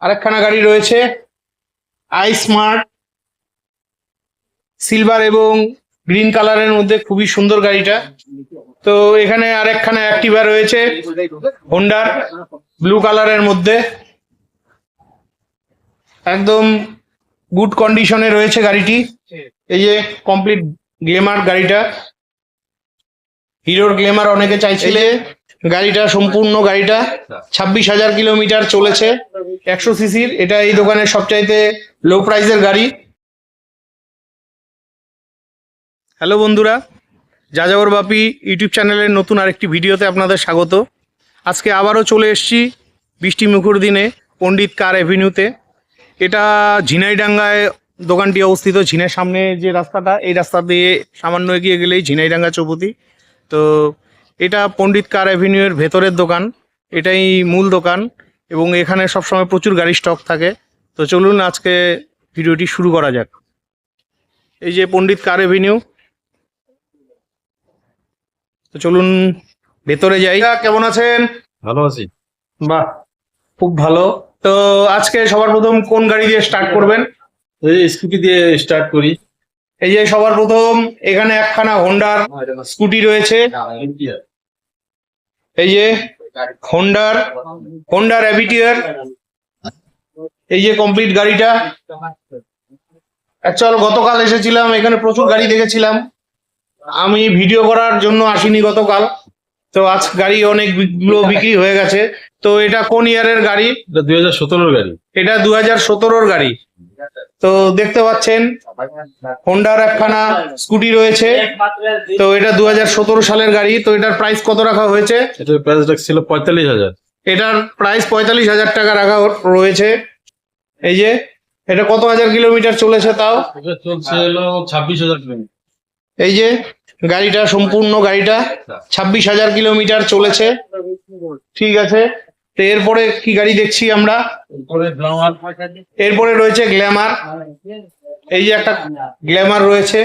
আরেকখানা গাড়ি রয়েছে I smart silver এবং গ্রিন কালারের মধ্যে, খুবই সুন্দর গাড়িটা। তো এখানে আরেকখানা অ্যাক্টিভা রয়েছে হোন্ডার ব্লু কালারের মধ্যে, একদম গুড কন্ডিশনে রয়েছে গাড়িটি। এই যে কমপ্লিট গ্ল্যামার গাড়িটা, হিরোর গ্ল্যামার অনেকে চাইছিলে। গাড়িটা সম্পূর্ণ গাড়িটা 26,000 কিলোমিটার চলেছে, 100 সিসির। এটা এই দোকানের সবচাইতে লো প্রাইসের গাড়ি। হ্যালো বন্ধুরা, যাযাবর বাপি ইউটিউব চ্যানেলের নতুন আরেকটি ভিডিওতে আপনাদের স্বাগত। আজকে আবারও চলে এসেছি বৃষ্টি মুখর দিনে পণ্ডিত কার অ্যাভিনিউতে। এটা ঝিনাইডাঙ্গায় দোকানটি অবস্থিত। ঝিনাইয়ের সামনে যে রাস্তাটা, এই রাস্তা দিয়ে সামান্য এগিয়ে গেলেই ঝিনাইডাঙ্গা চৌপতি। তো এটা পণ্ডিত কার অ্যাভিনিউয়ের ভেতরের দোকান, এটাই মূল দোকান এবং এখানে সবসময় প্রচুর গাড়ি স্টক থাকে। তো চলুন আজকে ভিডিওটি শুরু করা যাক। এই যে পণ্ডিত কার অ্যাভিনিউ, তো চলুন ভেতরে যাই। কেমন আছেন? ভালো আছি। বাহ, খুব ভালো। তো আজকে সবার প্রথম কোন গাড়ি দিয়ে স্টার্ট করবেন? এই স্কুটি দিয়ে স্টার্ট করি। এই যে সবার প্রথম এখানে একখানা হোন্ডার স্কুটি রয়েছে। এই যে হোন্ডার অ্যাভিটিয়ার, এই যে কমপ্লিট গাড়িটা। অ্যাকচুয়াল গতকাল এসেছিলাম, এখানে প্রচুর গাড়ি দেখেছিলাম। আমি ভিডিও করার জন্য আসিনি গতকাল, তো আজ গাড়ি অনেকগুলো বিক্রি হয়ে গেছে। তো এটা কোন ইয়ারের গাড়ি? এটা 2017 গাড়ি। এটা 2017 গাড়ি। তো দেখতে পাচ্ছেন হোন্ডার একখানা স্কুটি রয়েছে। তো এটা 2017 সালের গাড়ি। তো এটার প্রাইস কত রাখা হয়েছে? এটার প্রাইস রাখছিল 45,000। এটার প্রাইস 45,000 টাকা রাখা রয়েছে। এই যে এটা কত হাজার কিলোমিটার চলেছে তাও? এটা চলছে হলো 26,000 কিলোমিটার। এই যে গাড়িটা সম্পূর্ণ গাড়িটা 26,000 কিলোমিটার চলেছে। ঠিক আছে, তো এরপরে কি গাড়ি দেখছি আমরা? এরপরে রয়েছে গ্ল্যামার। এই যে একটা গ্ল্যামার রয়েছে,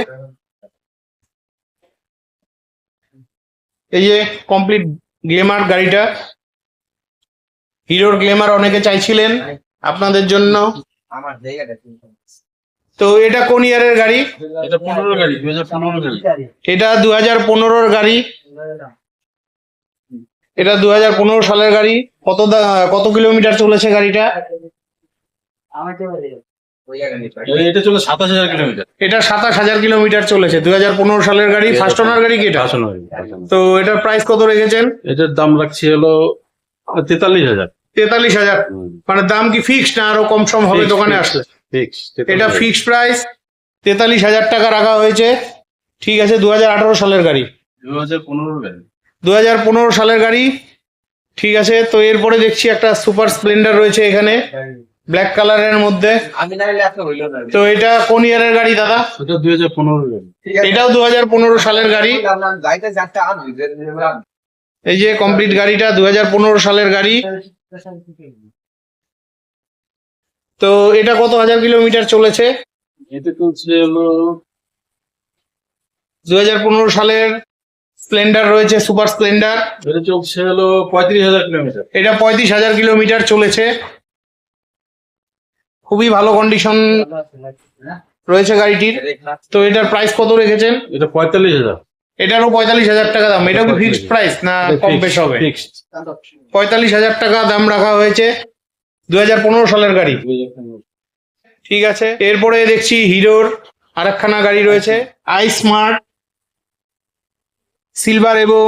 এই যে কমপ্লিট গ্ল্যামার গাড়িটা। হিরোর গ্ল্যামার অনেকে চাইছিলেন, আপনাদের জন্য। তো এটা কোন ইয়ারের গাড়ি? এটা 15 গাড়ি, 2015 গাড়ি। এটা 2015 গাড়ি। এটা 2015 সালের গাড়ি। কত কিলোমিটার চলেছে গাড়িটা? এটা চলে 27,000 কিলোমিটার। এটা 27,000 কিলোমিটার চলেছে, 2015 সালের গাড়ি। ফার্স্ট ওনার গাড়ি কি এটা? তো এটার প্রাইস কত রেখেছেন? এটার দাম রাখছি হলো 43,000। 43,000। মানে দাম কি ফিক্সড না আরো কম সম হবে দোকানে আসলে? এটা ফিক্সড প্রাইস 43,000 টাকা রাখা হয়েছে। ঠিক আছে, 2018 সালের গাড়ি। 2015 গাড়ি। 2015 সালের গাড়ি। ঠিক আছে, তো এরপরে দেখছি একটা সুপার স্প্লেন্ডার রয়েছে এখানে ব্ল্যাক কালারের মধ্যে। তো এটা কোন ইয়ারের গাড়ি দাদা? এটা 2015 গাড়ি। এটাও 2015 সালের গাড়ি। এই যে কমপ্লিট গাড়িটা 2015 সালের গাড়ি। তো এটা কত হাজার কিলোমিটার চলেছে? এটা চলছে হলো 2015 সালের স্প্লেন্ডার রয়েছে, সুপার স্প্লেন্ডার। এটা চলছে হলো 35,000 কিলোমিটার। এটা 35,000 কিলোমিটার চলেছে, খুবই ভালো কন্ডিশন রয়েছে গাড়িটির। তো এটার প্রাইস কত রেখেছেন? এটা 45,000। এটারও 45,000 টাকা দাম। এটা কি ফিক্সড প্রাইস না কম বেশ হবে? 45,000 টাকা দাম রাখা হয়েছে, 2015 সালের গাড়ি। ঠিক আছে, এরপরে দেখছি হিরোর আরেকখানা গাড়ি রয়েছে আই স্মার্ট সিলভার এবং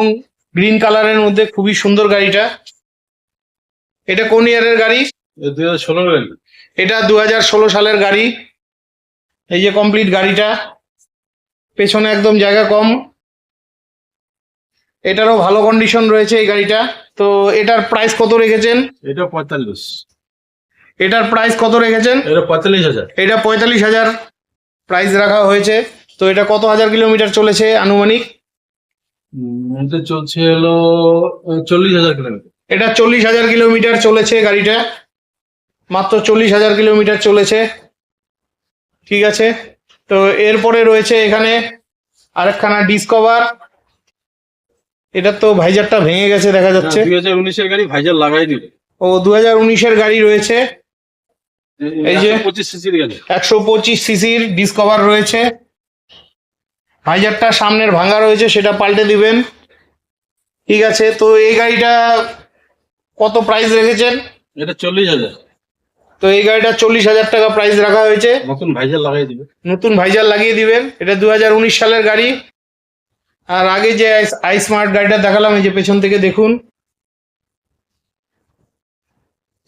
গ্রিন কালারের মধ্যে, খুবই সুন্দর গাড়িটা। এটা কোন ইয়ারের গাড়ি? 2016 গাড়ি। এটা 2016 সালের গাড়ি। এই যে কমপ্লিট গাড়িটা, পেছনে একদম জায়গা কম। এটারও ভালো কন্ডিশন রয়েছে এই গাড়িটা। তো এটার প্রাইস কত রেখেছেন? এটা 45। এটার প্রাইস কত রেখেছেন? এটা 45,000। এটা 45,000 প্রাইস রাখা হয়েছে। তো এটা কত হাজার কিলোমিটার চলেছে আনুমানিক? এটা চলছে হলো 40,000 কিলোমিটার। এটা 40,000 কিলোমিটার চলেছে গাড়িটা, মাত্র 40,000 কিলোমিটার চলেছে। ঠিক আছে, তো এরপরে রয়েছে এখানে আরেকখানা ডিসকভার। এটা তো ভাইজারটা ভেঙে গেছে দেখা যাচ্ছে। 2019 এর গাড়ি, ভাইজার লাগাই দিল। ও 2019 এর গাড়ি রয়েছে। এই যে 25 সিসির গাড়ি। 125 সিসির ডিসকভার রয়েছে, ভাইজারটা সামনের ভাঙা রয়েছে, সেটা পাল্টে দিবেন। ঠিক আছে, তো এই গাড়িটা কত প্রাইস রেখেছেন? এটা 40,000। তো এই গাড়িটা 40,000 টাকা প্রাইস রাখা হয়েছে। নতুন ভাইজার লাগাই দিবে। নতুন ভাইজার লাগিয়ে দিবেন। এটা 2019 সালের গাড়ি। আর আগে যে আই স্মার্ট গাড়িটা দেখালাম, এই যে পেছন থেকে দেখুন,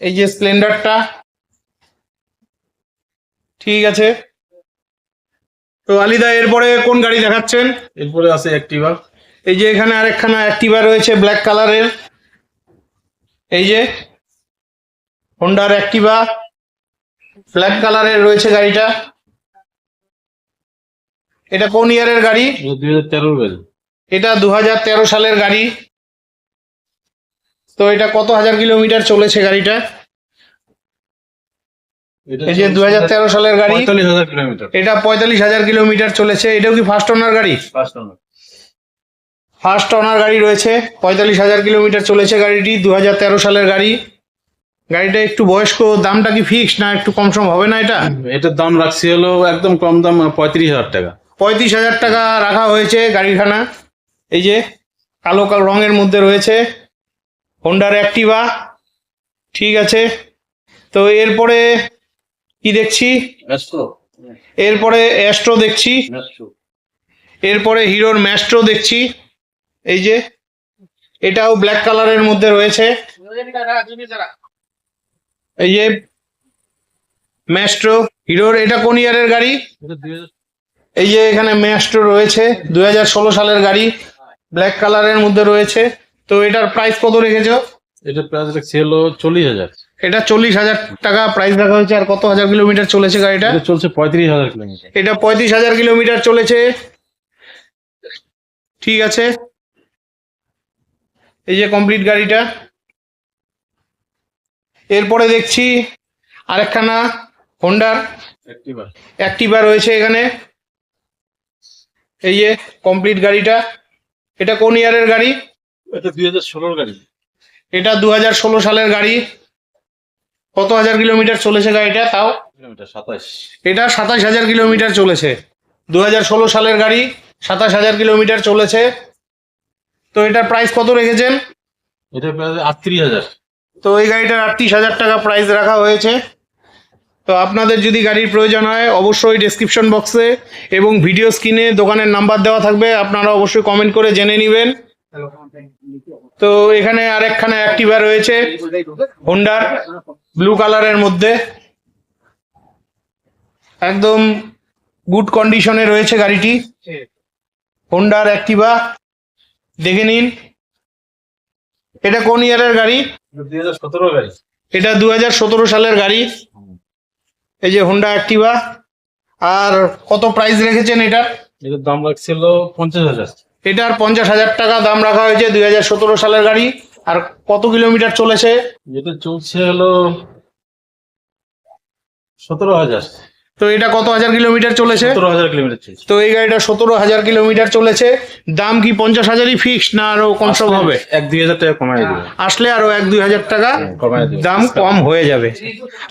এই যে স্প্লেন্ডারটা। ঠিক আছে, তো আলিদা এরপরে কোন গাড়ি দেখাচ্ছেন? এরপরে আছে অ্যাক্টিভা। এই যে এখানে আরেকখানা অ্যাক্টিভা রয়েছে ব্ল্যাক কালারের, এই যে হোন্ডার অ্যাক্টিভা ব্ল্যাক কালারের রয়েছে গাড়িটা। এটা কোন ইয়ারের গাড়ি? এটা 2013 গাড়ি। এটা 2013 সালের গাড়ি। তো এটা কত হাজার কিলোমিটার চলেছে গাড়িটা? এই যে 2013 সালের গাড়ি, 45,000 কিলোমিটার। এটা 45,000 কিলোমিটার চলেছে। এটাও কি ফার্স্ট ওনার গাড়ি? First owner. ফার্স্ট ওনার গাড়ি রয়েছে, 45,000 কিলোমিটার চলেছে গাড়িটি, 2013 সালের গাড়ি। গাড়িটা একটু বয়স্ক, দামটা কি ফিক্স না একটু কম সম হবে না? এটা এটার দাম রাখছি হলো একদম কম দাম, 35,000 টাকা। 35,000 টাকা রাখা হয়েছে গাড়িখানা। এই যে কালো কালো রঙের মধ্যে রয়েছে হোন্ডার অ্যাক্টিভা। ঠিক আছে, তো এরপরে কি দেখছি? ম্যাস্ট্রো। এরপরে অ্যাস্ট্রো দেখছি, এরপরে হিরোর ম্যাস্ট্রো দেখছি। এই যে এটাও ব্ল্যাক কালারের মধ্যে রয়েছে, এই যে ম্যাস্ট্রো হিরোর। এটা কোন ইয়ারের গাড়ি? এটা 2000। এই যে এখানে ম্যাস্ট্রো রয়েছে, 2016 সালের গাড়ি, ব্ল্যাক কালারের মধ্যে রয়েছে। তো এটার প্রাইস কত রেখেছো? এটা প্রাইস রাখছি হলো 40,000। এটা 40,000 টাকা প্রাইস রাখা হয়েছে। আর কত হাজার কিলোমিটার চলেছে গাড়িটা? এটা চলছে 35,000 কিলোমিটার। এটা 35,000 কিলোমিটার চলেছে। ঠিক আছে, এই যে কমপ্লিট গাড়িটা। এরপরে দেখছি আরেকখানা হোন্ডার অ্যাক্টিভা। অ্যাক্টিভা রয়েছে এখানে, এই যে কমপ্লিট গাড়িটা। এটা কোন ইয়ারের গাড়ি? এটা 2016 গাড়ি। এটা 2016 সালের গাড়ি। কত হাজার কিলোমিটার চলেছে গাড়িটা তাও? কিলোমিটার 27। এটা 27,000 কিলোমিটার চলেছে। 2016 সালের গাড়ি, 27,000 কিলোমিটার চলেছে। তো এটার প্রাইস কত রেখেছেন? এটা প্রাইস 38,000। তো এই গাড়িটার 38,000 টাকা প্রাইস রাখা হয়েছে। তো আপনাদের যদি গাড়ির প্রয়োজন হয় অবশ্যই ডেসক্রিপশন বক্সে এবং ভিডিও স্ক্রিনে দোকানের নাম্বার দেওয়া থাকবে, আপনারা অবশ্যই কমেন্ট করে জেনে নেবেন। তো এখানে আরেকখানা অ্যাক্টিভা রয়েছে হোন্ডার, ব্লু কালারের মধ্যে, একদম গুড কন্ডিশনে রয়েছে গাড়িটি। হোন্ডার অ্যাক্টিভা দেখে নিন। এটা কোন ইয়ারের গাড়ি? 2017 গাড়ি। এটা 2017 সালের গাড়ি। এই যে হোন্ডা অ্যাক্টিভা। আর কত প্রাইস রেখেছেন এটার? এটার দাম রাখছিল 50,000। এটার 50,000 টাকা দাম রাখা হয়েছে, 2017 সালের গাড়ি। আর কত কিলোমিটার চলেছে? এটা চলছে হলো 17,000। তো এটা কত হাজার কিলোমিটার চলেছে? 17,000 কিলোমিটার চলছে। তো এই গাড়িটা 17,000 কিলোমিটার চলেছে। দাম কি 50,000ই ফিক্সড না আরো কম সম হবে? 1-2 হাজার টাকা কমাই দেবে। আসলে আরো 1-2 হাজার টাকা কমাই দেবে। দাম কম হয়ে যাবে।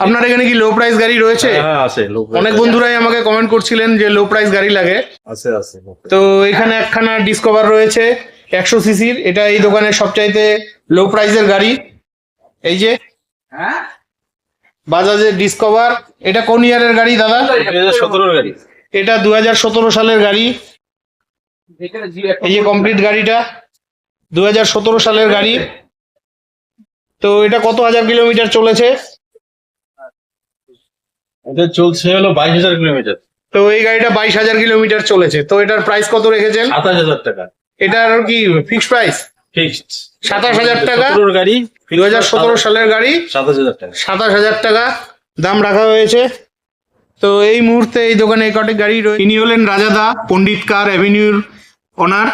আপনার এখানে কি লো প্রাইস গাড়ি রয়েছে? হ্যাঁ আছে, অনেক বন্ধুরাই আমাকে কমেন্ট করছিলেন যে লো প্রাইস গাড়ি লাগে। আছে আছে। তো এখানে একখানা ডিসকভার রয়েছে 100 সিসির। এটা এই দোকানের সবচাইতে লো প্রাইসের গাড়ি। এই যে বাজাজের ডিসকভার। এটা কোন ইয়ারের গাড়ি দাদা? 2017 গাড়ি। এটা 2017 সালের গাড়ি। এই যে কমপ্লিট গাড়িটা, 2017 সালের গাড়ি। তো এটা কত হাজার কিলোমিটার চলেছে? এটা চলছে হলো 22,000 কিলোমিটার। তো এই গাড়িটা 22,000 কিলোমিটার চলেছে। তো এটার প্রাইস কত রেখেছেন? 27,000 টাকা। এটার কি ফিক্সড প্রাইস? ফিক্সড 27,000 টাকা। 17 গাড়ি। 2017 সালের গাড়ি, 27,000 টাকা। 27,000 টাকা দাম রাখা হয়েছে। তো এই মুহূর্তে এই দোকানে এই কটি গাড়ি রয়েছে। ইনি হলেন রাজাদা, পণ্ডিত কার অ্যাভিনিউর ওনার।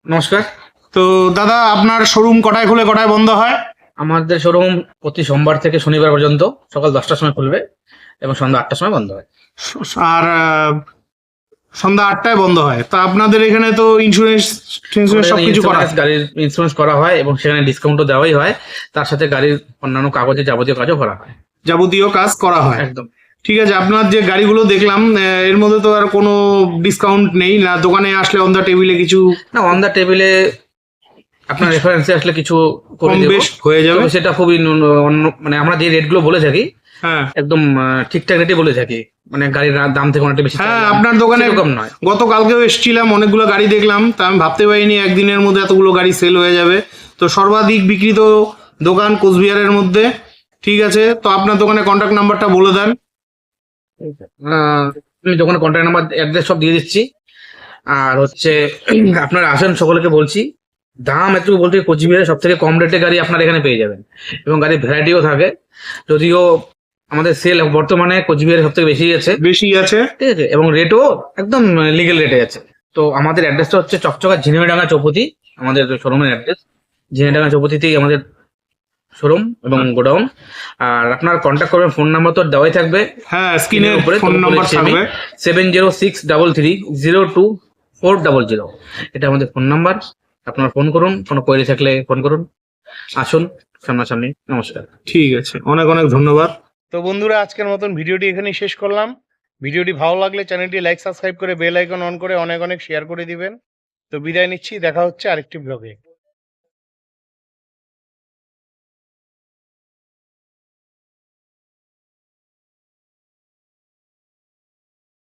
নমস্কার। তো দাদা আপনার শোরুম কটায় খুলে কটায় বন্ধ হয়? আমাদের শোরুম প্রতি সোমবার থেকে শনিবার পর্যন্ত সকাল 10টার সময় খুলবে এবং সন্ধ্যা 8টার সময় বন্ধ হয়। আর সন্ধ্যা 8টায় বন্ধ হয়। তা আপনাদের এখানে তো ইন্স্যুরেন্স সবকিছু করা হয়? গাড়ির ইন্স্যুরেন্স করা হয় এবং সেখানে ডিসকাউন্টও দেওয়াই হয়, তার সাথে গাড়ির অন্যান্য কাগজে যাবতীয় কাজও করা হয়। যাবতীয় কাজ করা হয়। একদম। ঠিক আছে, আপনার যে গাড়িগুলো দেখলাম এর মধ্যে তো আর কোনো ডিসকাউন্ট নেই না? দোকানে আসলে অন দ্য টেবিলে কিছু না, অন দ্য টেবিলে আপনার রেফারেন্সে আসলে কিছু করে কম দেবো, বেশ হয়ে যাবে। তবে সেটা খুবই অন্য, মানে আমরা যে রেটগুলো বলে থাকি হ্যাঁ একদম ঠিকঠাক রেটে বলে থাকি, মানে গাড়ির দাম থেকে অনেকটা বেশি হ্যাঁ, চাই না। আপনার দোকানে সেরকম নয়। গতকালকেও এসেছিলাম, অনেকগুলো গাড়ি দেখলাম, তা আমি ভাবতে পারিনি একদিনের মধ্যে এতগুলো গাড়ি সেল হয়ে যাবে। তো সর্বাধিক বিক্রিত দোকান কোচবিহারের মধ্যে। ঠিক আছে, তো আপনার দোকানে কন্ট্যাক্ট নাম্বারটা বলে দেন। আমি দোকানে কন্ট্যাক্ট নাম্বার, অ্যাড্রেস সব দিয়ে দিচ্ছি। আর হচ্ছে আপনারা আসেন, সকলকে বলছি দাম একটু বলতে কোচবিহারে সব থেকে কম রেটে গাড়ি আপনারা এখানে পেয়ে যাবেন, এবং গাড়ির ভ্যারাইটিও থাকে। যদিও আমাদের সেল বর্তমানে কোচবিহারে সব থেকে বেশি আছে, বেশি আছে। ঠিক আছে, এবং রেটও একদম লিগেল রেটে আছে। তো আমাদের অ্যাড্রেসটা হচ্ছে চকচকা ঝিনাইডাঙ্গা চৌপতি, আমাদের শোরুমের অ্যাড্রেস ঝিনাইডাঙ্গা চৌপতিতেই আমাদের শোরুম এবং গোডাউন। আর আপনার কন্ট্যাক্ট করবেন, ফোন নাম্বার তো দেওয়াই থাকবে হ্যাঁ, স্ক্রিনের উপরে, ফোন নাম্বার থাকবে। 7063330400, এটা আমাদের ফোন নাম্বার। আপনারা ফোন করুন, কোনো কোয়েরি থাকলে ফোন করুন, আসুন সামনাসামনি। নমস্কার। ঠিক আছে, অনেক অনেক ধন্যবাদ। তো বন্ধুরা, আজকের মতন ভিডিওটি এখানেই শেষ করলাম। ভিডিওটি ভালো লাগলে চ্যানেলটি লাইক সাবস্ক্রাইব করে বেল আইকন অন করে অনেক অনেক শেয়ার করে দিবেন। তো বিদায় নিচ্ছি, দেখা হচ্ছে আরেকটি ব্লগে।